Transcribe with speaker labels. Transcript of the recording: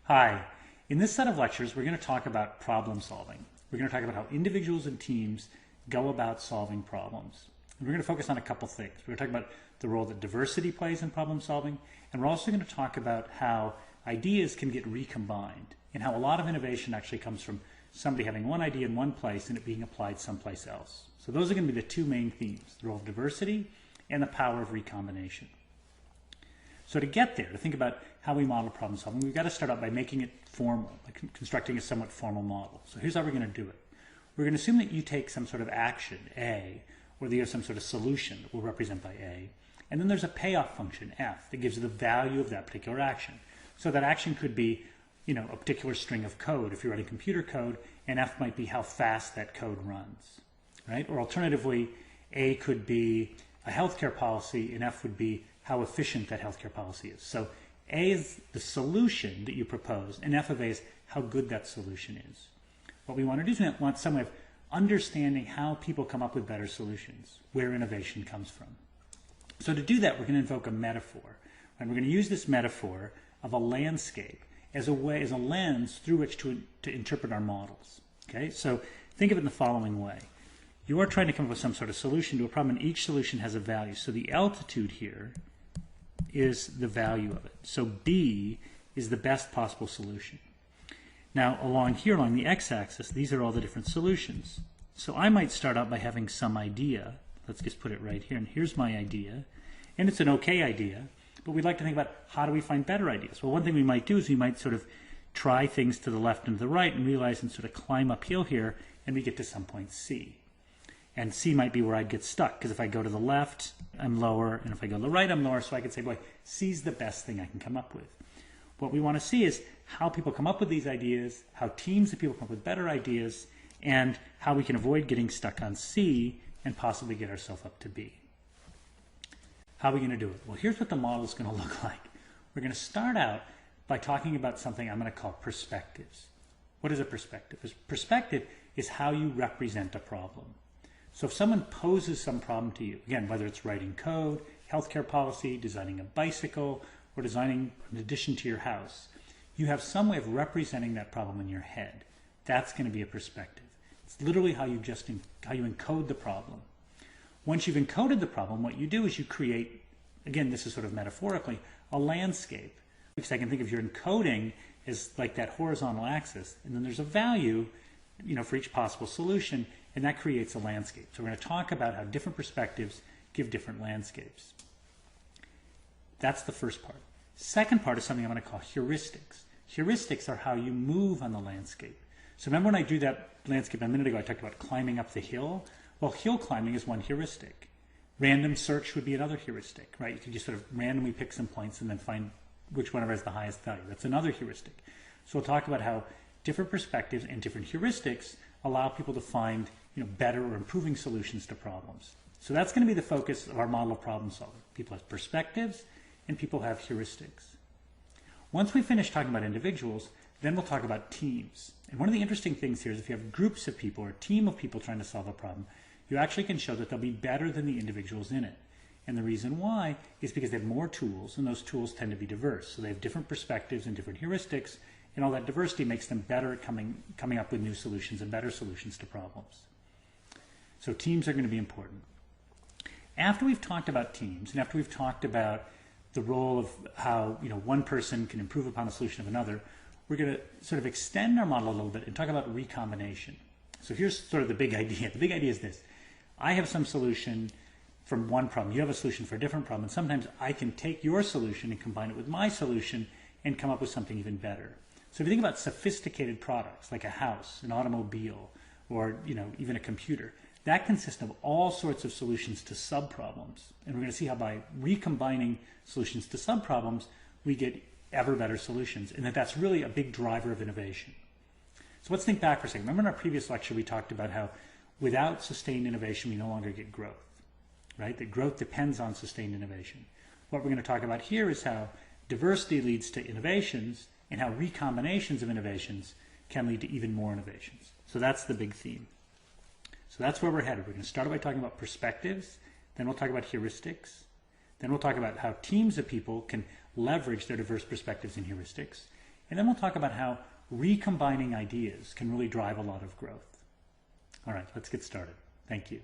Speaker 1: Hi. In this set of lectures, we're going to talk about problem solving. We're going to talk about how individuals and teams go about solving problems. And we're going to focus on a couple things. We're going to talk about the role that diversity plays in problem solving, and we're also going to talk about how ideas can get recombined and how a lot of innovation actually comes from somebody having one idea in one place and it being applied someplace else. So those are going to be the two main themes, the role of diversity and the power of recombination. So to get there, to think about how we model problem solving, we've got to start out by making it formal, like constructing a somewhat formal model. So here's how we're going to do it. We're going to assume that you take some sort of action, A, or that you have some sort of solution that we'll represent by A, and then there's a payoff function, F, that gives you the value of that particular action. So that action could be, a particular string of code if you're writing computer code, and F might be how fast that code runs, right? Or alternatively, A could be a healthcare policy, and F would be how efficient that healthcare policy is. So A is the solution that you propose, and F of A is how good that solution is. What we want to do is we want some way of understanding how people come up with better solutions, where innovation comes from. So to do that, we're going to invoke a metaphor. And we're going to use this metaphor of a landscape as a lens through which to interpret our models. Okay? So think of it in the following way. You are trying to come up with some sort of solution to a problem, and each solution has a value. So the altitude here is the value of it. So B is the best possible solution. Now along here, along the x-axis, these are all the different solutions. So I might start out by having some idea. Let's just put it right here, and here's my idea. And it's an okay idea, but we'd like to think about how do we find better ideas. Well, one thing we might do is we might sort of try things to the left and to the right and realize and sort of climb uphill here, and we get to some point C. And C might be where I'd get stuck, because if I go to the left, I'm lower, and if I go to the right, I'm lower, so I could say, boy, C's the best thing I can come up with. What we want to see is how people come up with these ideas, how teams of people come up with better ideas, and how we can avoid getting stuck on C and possibly get ourselves up to B. How are we going to do it? Well, here's what the model is going to look like. We're going to start out by talking about something I'm going to call perspectives. What is a perspective? A perspective is how you represent a problem. So if someone poses some problem to you, again, whether it's writing code, healthcare policy, designing a bicycle, or designing an addition to your house, you have some way of representing that problem in your head. That's going to be a perspective. It's literally how you encode the problem. Once you've encoded the problem, what you do is you create, again, this is sort of metaphorically, a landscape. Because I can think of your encoding as like that horizontal axis, and then there's a value, for each possible solution, and that creates a landscape. So we're going to talk about how different perspectives give different landscapes. That's the first part. Second part is something I'm going to call heuristics. Heuristics are how you move on the landscape. So remember when I drew that landscape a minute ago, I talked about climbing up the hill? Well, hill climbing is one heuristic. Random search would be another heuristic, right? You can just sort of randomly pick some points and then find which one has the highest value. That's another heuristic. So we'll talk about how different perspectives and different heuristics allow people to find better or improving solutions to problems. So that's going to be the focus of our model of problem solving. People have perspectives and people have heuristics. Once we finish talking about individuals, then we'll talk about teams. And one of the interesting things here is if you have groups of people or a team of people trying to solve a problem, you actually can show that they'll be better than the individuals in it. And the reason why is because they have more tools, and those tools tend to be diverse. So they have different perspectives and different heuristics, and all that diversity makes them better at coming up with new solutions and better solutions to problems. So teams are going to be important. After we've talked about teams, and after we've talked about the role of how one person can improve upon the solution of another, we're going to sort of extend our model a little bit and talk about recombination. So here's sort of the big idea. The big idea is this. I have some solution from one problem. You have a solution for a different problem. And sometimes I can take your solution and combine it with my solution and come up with something even better. So if you think about sophisticated products like a house, an automobile, or even a computer, that consists of all sorts of solutions to sub-problems. And we're going to see how by recombining solutions to sub-problems, we get ever better solutions, and that's really a big driver of innovation. So let's think back for a second. Remember in our previous lecture we talked about how without sustained innovation we no longer get growth, right? That growth depends on sustained innovation. What we're going to talk about here is how diversity leads to innovations and how recombinations of innovations can lead to even more innovations. So that's the big theme. So that's where we're headed. We're going to start by talking about perspectives, then we'll talk about heuristics, then we'll talk about how teams of people can leverage their diverse perspectives and heuristics, And then we'll talk about how recombining ideas can really drive a lot of growth. All right, let's get started. Thank you.